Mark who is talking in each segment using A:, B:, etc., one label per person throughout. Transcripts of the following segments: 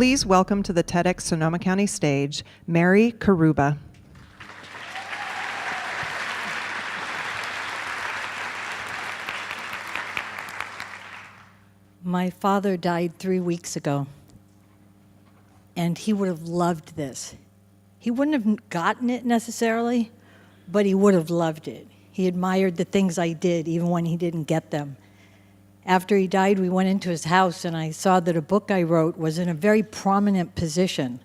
A: Please welcome to the TEDxSonomaCounty stage, Mary Carouba.
B: My father died 3 weeks ago, and he would have loved this. He wouldn't have gotten it necessarily, but he would have loved it. He admired the things I did, even when he didn't get them. After he died, we went into his house, and I saw that a book I wrote was in a very prominent position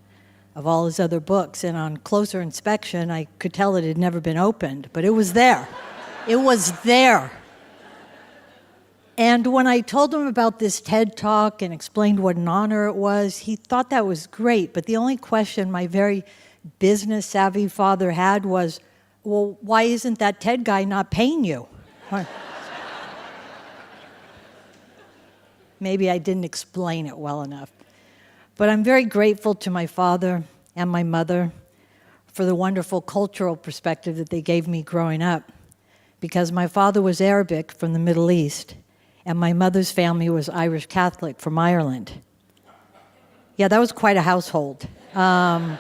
B: of all his other books, and on closer inspection, I could tell it had never been opened, but it was there. It was there. And when I told him about this TED Talk and explained what an honor it was, he thought that was great, but the only question my very business-savvy father had was, well, why isn't that TED guy not paying you? Maybe I didn't explain it well enough. But I'm very grateful to my father and my mother for the wonderful cultural perspective that they gave me growing up, because my father was Arabic from the Middle East, and my mother's family was Irish Catholic from Ireland. Yeah, that was quite a household. The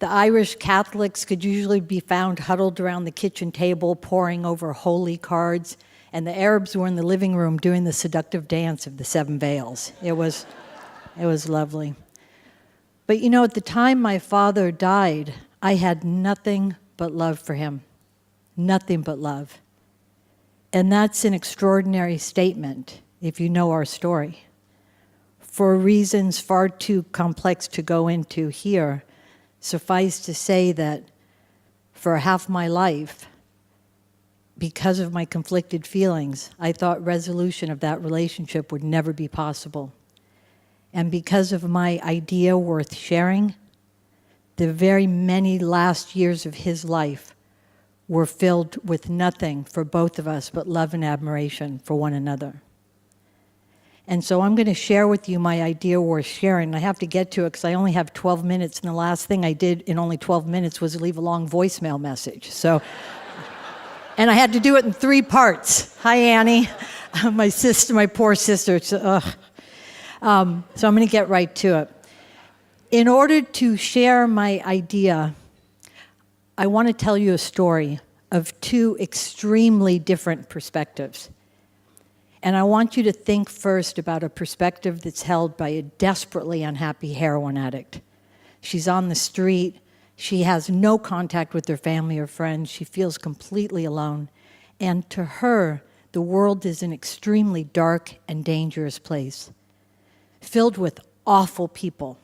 B: Irish Catholics could usually be found huddled around the kitchen table, poring over holy cards, and the Arabs were in the living room doing the seductive dance of the 7 veils. It was lovely. But you know, at the time my father died, I had nothing but love for him. Nothing but love. And that's an extraordinary statement, if you know our story. For reasons far too complex to go into here, suffice to say that for half my life, because of my conflicted feelings, I thought resolution of that relationship would never be possible. And because of my idea worth sharing, the very many last years of his life were filled with nothing for both of us but love and admiration for one another. And so I'm going to share with you my idea worth sharing. I have to get to it because I only have 12 minutes, and the last thing I did in only 12 minutes was leave a long voicemail message. And I had to do it in 3 parts. Hi, Annie. My sister, my poor sister. So I'm going to get right to it. In order to share my idea, I want to tell you a story of 2 extremely different perspectives. And I want you to think first about a perspective that's held by a desperately unhappy heroin addict. She's on the street. She has no contact with her family or friends. She feels completely alone. And to her, the world is an extremely dark and dangerous place, filled with awful people.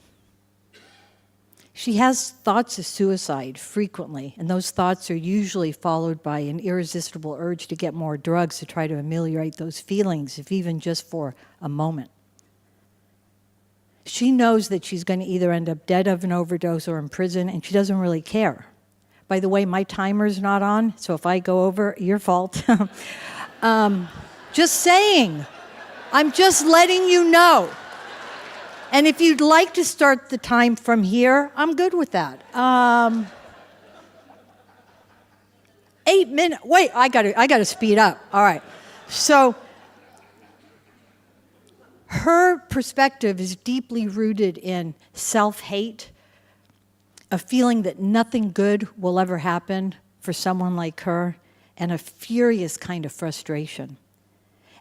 B: She has thoughts of suicide frequently, and those thoughts are usually followed by an irresistible urge to get more drugs to try to ameliorate those feelings, if even just for a moment. She knows that she's going to either end up dead of an overdose or in prison, and she doesn't really care. By the way, my timer's not on, so if I go over, your fault. Just saying. I'm just letting you know. And if you'd like to start the time from here, I'm good with that. 8 minutes. Wait, I gotta speed up. All right. So her perspective is deeply rooted in self-hate, a feeling that nothing good will ever happen for someone like her, and a furious kind of frustration.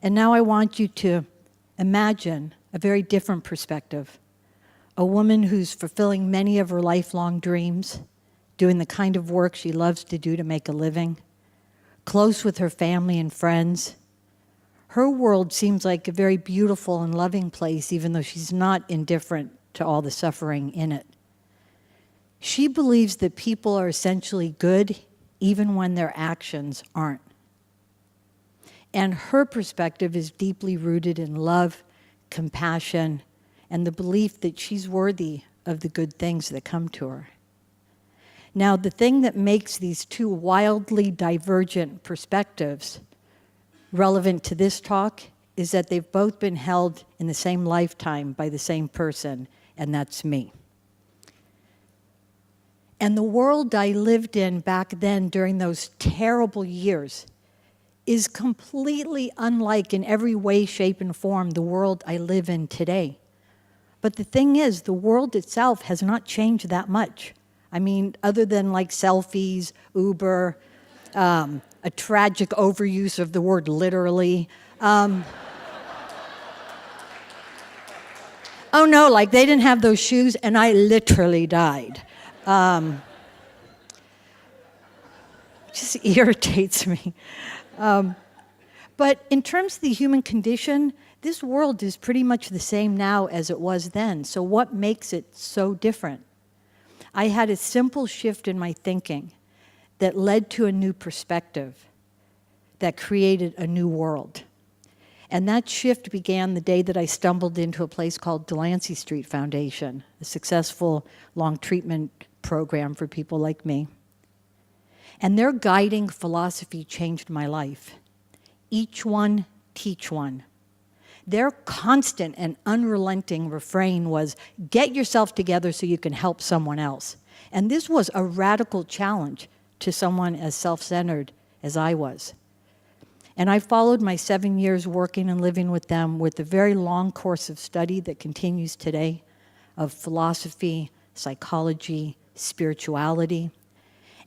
B: And now I want you to imagine a very different perspective. A woman who's fulfilling many of her lifelong dreams, doing the kind of work she loves to do to make a living, close with her family and friends. Her world seems like a very beautiful and loving place, even though she's not indifferent to all the suffering in it. She believes that people are essentially good, even when their actions aren't. And her perspective is deeply rooted in love, compassion, and the belief that she's worthy of the good things that come to her. Now, the thing that makes these 2 wildly divergent perspectives relevant to this talk is that they've both been held in the same lifetime by the same person, and that's me. And the world I lived in back then during those terrible years is completely unlike in every way, shape, and form the world I live in today. But the thing is, the world itself has not changed that much. I mean, other than like selfies, Uber, a tragic overuse of the word literally. Oh no, like they didn't have those shoes and I literally died. Just irritates me. But in terms of the human condition, this world is pretty much the same now as it was then. So what makes it so different? I had a simple shift in my thinking that led to a new perspective that created a new world. And that shift began the day that I stumbled into a place called Delancey Street Foundation, a successful long treatment program for people like me. And their guiding philosophy changed my life. Each one, teach one. Their constant and unrelenting refrain was, get yourself together so you can help someone else. And this was a radical challenge to someone as self-centered as I was. And I followed my 7 years working and living with them with a very long course of study that continues today of philosophy, psychology, spirituality.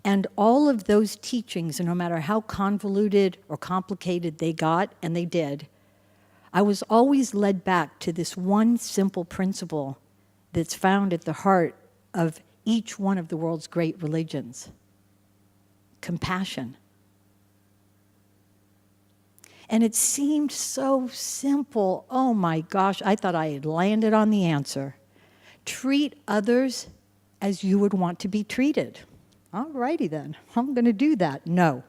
B: And all of those teachings, no matter how convoluted or complicated they got, and they did, I was always led back to this one simple principle that's found at the heart of each one of the world's great religions: compassion. And it seemed so simple. Oh my gosh, I thought I had landed on the answer. Treat others as you would want to be treated. All righty then, I'm going to do that. No.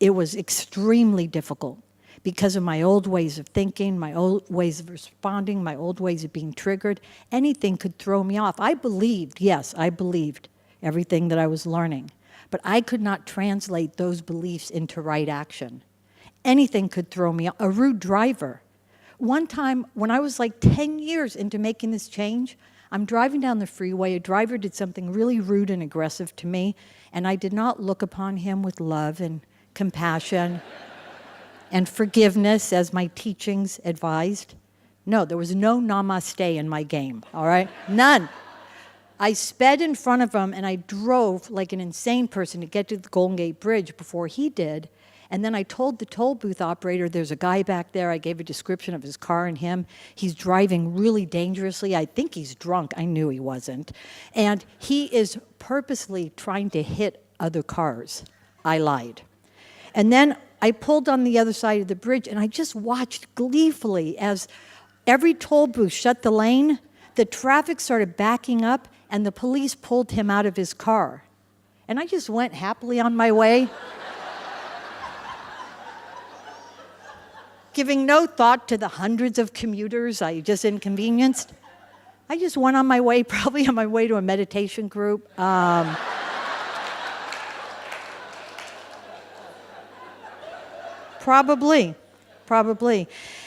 B: It was extremely difficult because of my old ways of thinking, my old ways of responding, my old ways of being triggered. Anything could throw me off. I believed everything that I was learning, but I could not translate those beliefs into right action. Anything could throw me off. A rude driver. One time, when I was like 10 years into making this change, I'm driving down the freeway, a driver did something really rude and aggressive to me, and I did not look upon him with love and compassion and forgiveness as my teachings advised. No, there was no namaste in my game, all right? None. I sped in front of him and I drove like an insane person to get to the Golden Gate Bridge before he did. And then I told the toll booth operator, there's a guy back there. I gave a description of his car and him. He's driving really dangerously. I think he's drunk. I knew he wasn't. And he is purposely trying to hit other cars. I lied. And then I pulled on the other side of the bridge and I just watched gleefully as every toll booth shut the lane, the traffic started backing up and the police pulled him out of his car. And I just went happily on my way, giving no thought to the hundreds of commuters I just inconvenienced. I just went on my way, probably on my way to a meditation group. Probably.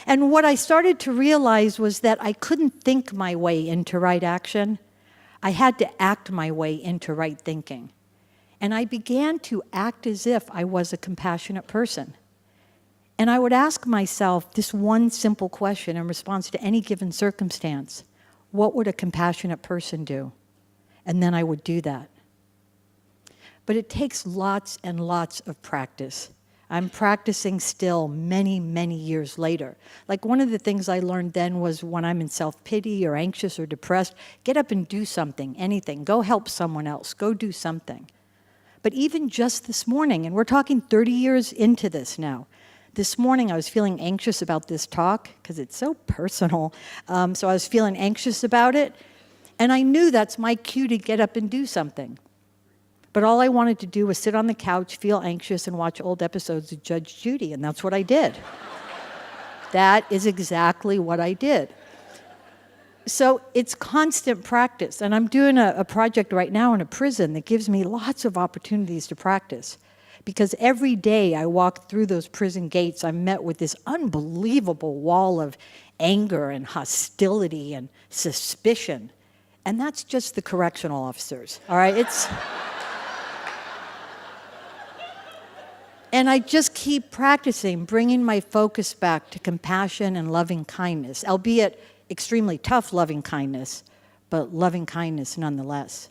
B: And what I started to realize was that I couldn't think my way into right action. I had to act my way into right thinking. And I began to act as if I was a compassionate person. And I would ask myself this one simple question in response to any given circumstance: what would a compassionate person do? And then I would do that. But it takes lots and lots of practice. I'm practicing still many, many years later. Like one of the things I learned then was when I'm in self-pity or anxious or depressed, get up and do something, anything. Go help someone else. Go do something. But even just this morning, and we're talking 30 years into this now, this morning I was feeling anxious about this talk because it's so personal. So I was feeling anxious about it. And I knew that's my cue to get up and do something. But all I wanted to do was sit on the couch, feel anxious, and watch old episodes of Judge Judy, and that's what I did. That is exactly what I did. So it's constant practice, and I'm doing a project right now in a prison that gives me lots of opportunities to practice. Because every day I walk through those prison gates, I'm met with this unbelievable wall of anger and hostility and suspicion. And that's just the correctional officers, all right? And I just keep practicing, bringing my focus back to compassion and loving kindness, albeit extremely tough loving kindness, but loving kindness nonetheless.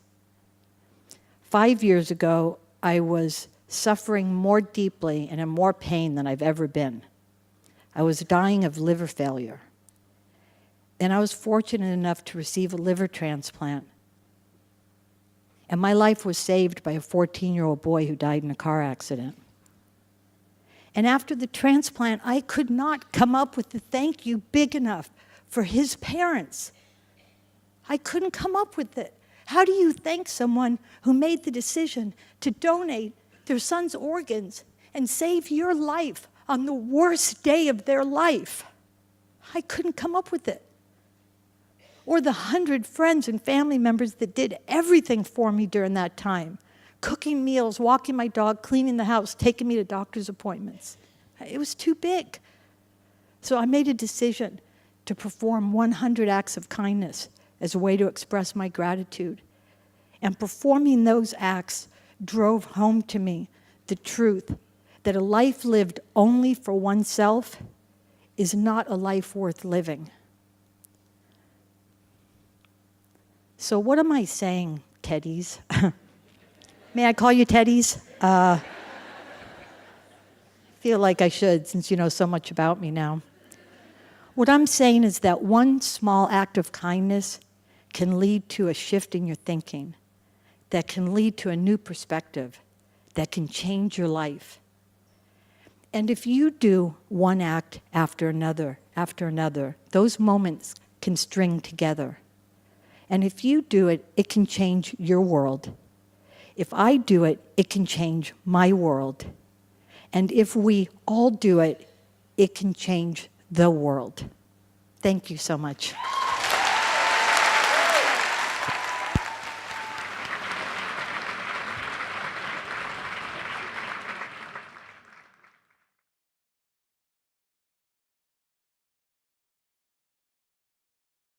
B: 5 years ago, I was suffering more deeply and in more pain than I've ever been. I was dying of liver failure. And I was fortunate enough to receive a liver transplant. And my life was saved by a 14-year-old boy who died in a car accident. And after the transplant, I could not come up with the thank you big enough for his parents. I couldn't come up with it. How do you thank someone who made the decision to donate their son's organs and save your life on the worst day of their life? I couldn't come up with it. Or the 100 friends and family members that did everything for me during that time. Cooking meals, walking my dog, cleaning the house, taking me to doctor's appointments. It was too big. So I made a decision to perform 100 acts of kindness as a way to express my gratitude. And performing those acts drove home to me the truth that a life lived only for oneself is not a life worth living. So what am I saying, Teddies? May I call you Teddies? Feel like I should, since you know so much about me now. What I'm saying is that one small act of kindness can lead to a shift in your thinking, that can lead to a new perspective, that can change your life. And if you do one act after another, those moments can string together. And if you do it, it can change your world. If I do it, it can change my world. And if we all do it, it can change the world. Thank you so much.